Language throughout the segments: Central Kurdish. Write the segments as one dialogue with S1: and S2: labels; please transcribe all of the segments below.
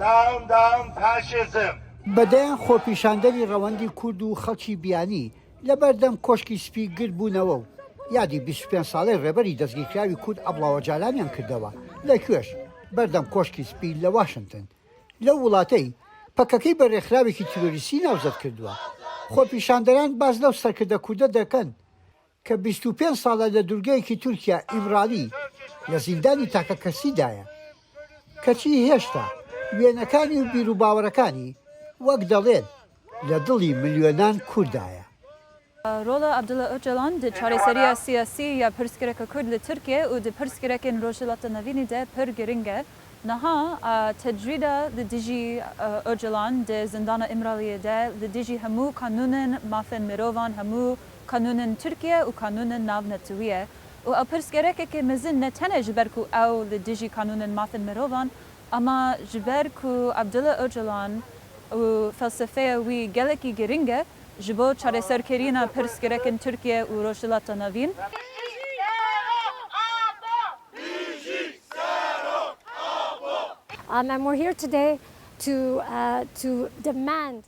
S1: Down fascism.
S2: بەدەیان خۆپیشاندەری ڕەوەندی کورد و خەڵکی بیانی لەبەردەم کۆشکی سپی گر بوونەوە و یادی 25 ساڵی ڕێبەری دەستگیرکراوی کورد ئەبڵاوە جالانیان کردەوە لەکوێش بەردەم کۆشکی سپی لە واشنگتن لەو وڵاتەی پەکەکەی بە ڕێکخراوێکی تیرۆریستی ناوزەت کردووە. خۆپیشاندەران باز لەو سەرکردە کوردە دەکەن کە 25 ساڵە لە دوورگەیەکی تورکیا ئیمرالی لە زیندانی تاکە کەسیدایە کەچی هێشتا وێنەکانی و بیرروباوەڕەکانی وەک دەڵێن لە دڵی ملیۆنان کوردایە.
S3: Rola Abdullah Öcalan de çareseriya siyasi ya pirskereka Kurd li Türkiye û di pirskerekên Rojhilata Navînê de pir giring e. Niha tecrîda li dijî Öcalan de zindana İmraliyê de li dijî hemû kanûnên mafên mirovan, hemû kanûnên Türkiye û kanûnên navnetûyê. û ew pirskerekekê mezin ne tenê ji ber ku ew li dijî kanûnên mafên mirovan, ama ji ber ku Abdullah Öcalan û felsefeya wî gelekî giring e, ji bo çareserkirîna pirsgerekên Türkiye û Rojhilata Navîn.
S4: And we're here today to demand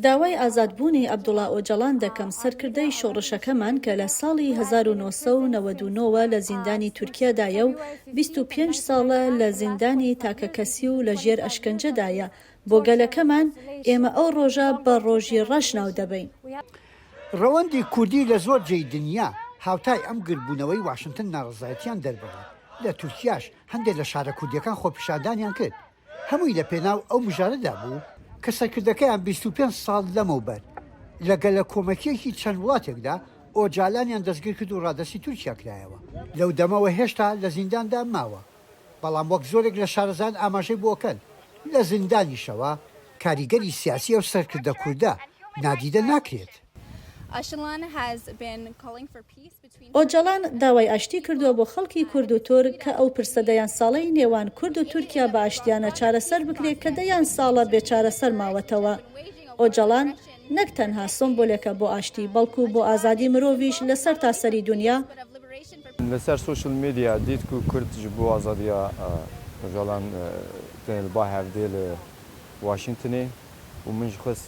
S5: داوای ئازادبوونی عەبدوڵڵا ئۆجەڵان دەکەم سەرکردەی شۆڕشەکەمان کە لە ساڵی 1999 لە زیندانی تورکیادایە و 25 ساڵە لە زیندانی تاکەکەسی و لە ژێر ئەشکەنجەدایە. بۆ گەلەکەمان ئێمە ئەو ڕۆژە بە ڕۆژی ڕەش ناو دەبین.
S2: ڕەوەندی کوردی لە زۆر جێی دنیا هاوتای ئەم گربوونەوەی واشنگتن ناڕزایەتیان دەربڕێت. لە تورکیاش هەندێک لە شارە کوردیەکان خۆپیشاندانیان کرد. هەمووی لە پێناو ئەو مژارەدا بوو کە سەرکردەکەیان 25 ساڵ لەمەوبەر لەگەلە کۆمەکیەکی چەند وڵاتێکدا ئۆجالانیان دەستگیر کرد و ڕادەستی تورکیا کرایەوە. لەو دەمەوە هێشتا لە زینداندا ماوە، بەڵام وەک زۆرێک لە شارەزان ئاماژەی بۆکەن لە زیندانیشەوە کاریگەری سیاسی ئەو سەرکردە کووردە نادیدە ناکرێت.
S5: ئۆجەڵان داوای ئاشتی کردووە بۆ خەڵکی کورد و تورک کە ئەو پرسەدەیان ساڵەی نێوان کورد و تورکیا بە ئاشتیانە چارەسەر بکرێت کە دەیان ساڵە بێچارەسەر ماوەتەوە. ئۆجەڵان نەک تەنها سۆمبۆلێکە بۆ ئاشتی بەڵکو بۆ ئازادی مرۆڤیش لەسەر تاسەری دنیا.
S6: لەسەر سوشل میدیا دیت و کورد ji بۆ ئازادیە ئۆجەڵان با هەفتێ لە واشنگتنê û min ji xwest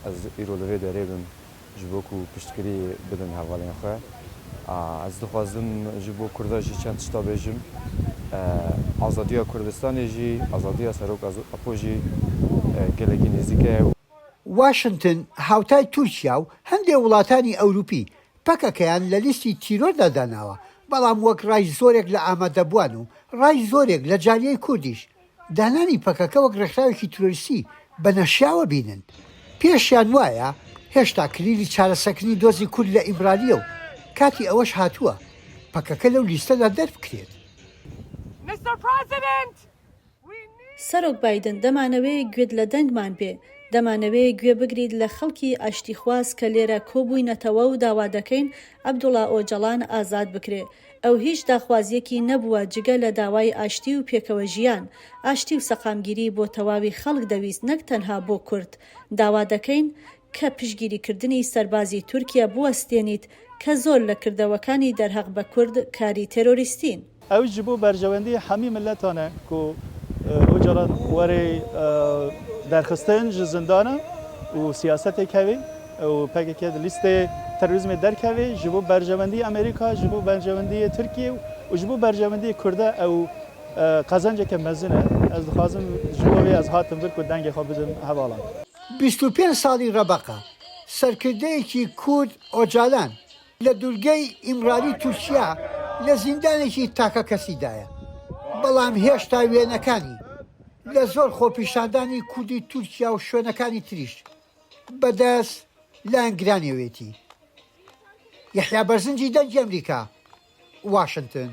S6: ez îro li vê derê bim ji bo ku piştgirî bidin hevalên xwe. Ez dixwazim ji bo Kurda jî çend tişta bêjim. Azadiya Kurdistanê jî, azadiya Serok Apo jî gelekî nêzik e.
S2: واشنگتن هاوتای تورکیا و هەندێک وڵاتانی ئەوروپی پەکەکەیان لە لیستی تیرۆردا داناوە، بەڵام وەک ڕای زۆرێک لە ئامادەبووان و ڕای زۆرێک لە جاریەی کوردیش دانانی پەکەکە وەک ڕێکخراوێکی ترۆریستی بەنەشیاوە بینن. پێشیان وایە هێشتا کلیلی چارەسەکردنی دۆزی کورد لە ئیمرالیە و کاتی ئەوەش هاتووە پەکەکە لەو لیستەدا دەربکرێت.
S5: سەرۆک بایدن دەمانەوەی گوێت لە دەنگمان بێ، دەمانەوەی گوێ بگریت لە خەڵکی ئاشتیخواز کە لێرە کۆبووینەتەوە و داوا دەکەین عەبدوڵڵا ئۆجەڵان ئازاد بکرێ. ئەو هیچ داخوازیەکی نەبووە جگە لە داوای ئاشتی و پێکەوە ژیان، ئاشتی و سەقامگیری بۆ تەواوی خەڵک دەویست نەک تەنها بۆ کورد. داوا دەکەین کە پشگیریکردنی سەربازی تورکیا بوەستێنیت کە زۆر لە کردەوەکانی دەرهەق بە کورد کاری تێرۆریستین.
S7: ئەو ji بۆ بەرژەوەندی هەمی ملەتانە ku ئۆجەڵان وەرێ دەرخستن ji zindanê û siyasetê kevê û pekekê di lîstê terorîzmê derkevê ji bo berjewendiyê Amerîka, ji bo berjewendiyê Tirkiye û ji bo berjewendiyê Kurd e ew qazanceke mezin e. Ez dixwazim ji bo vê ez hatim vir ku dengê xwe bidim hevalan.
S2: 25 ساڵی ڕەبەقە سەرکردەیەکی کورد ئۆجالان لە دوورگەی ئیمرالی تورکیا لە زیندانێکی تاکە کەسیدایە، بەڵام هێشتا وێنەکانی لە زۆر خۆپیشاندانی کوردی تورکیا و شوێنەکانی تریش بەدەست لایەنگرانیەوێتی. یەحیا بەرزنجی دەنگی ئەمریکا، واشنگتن.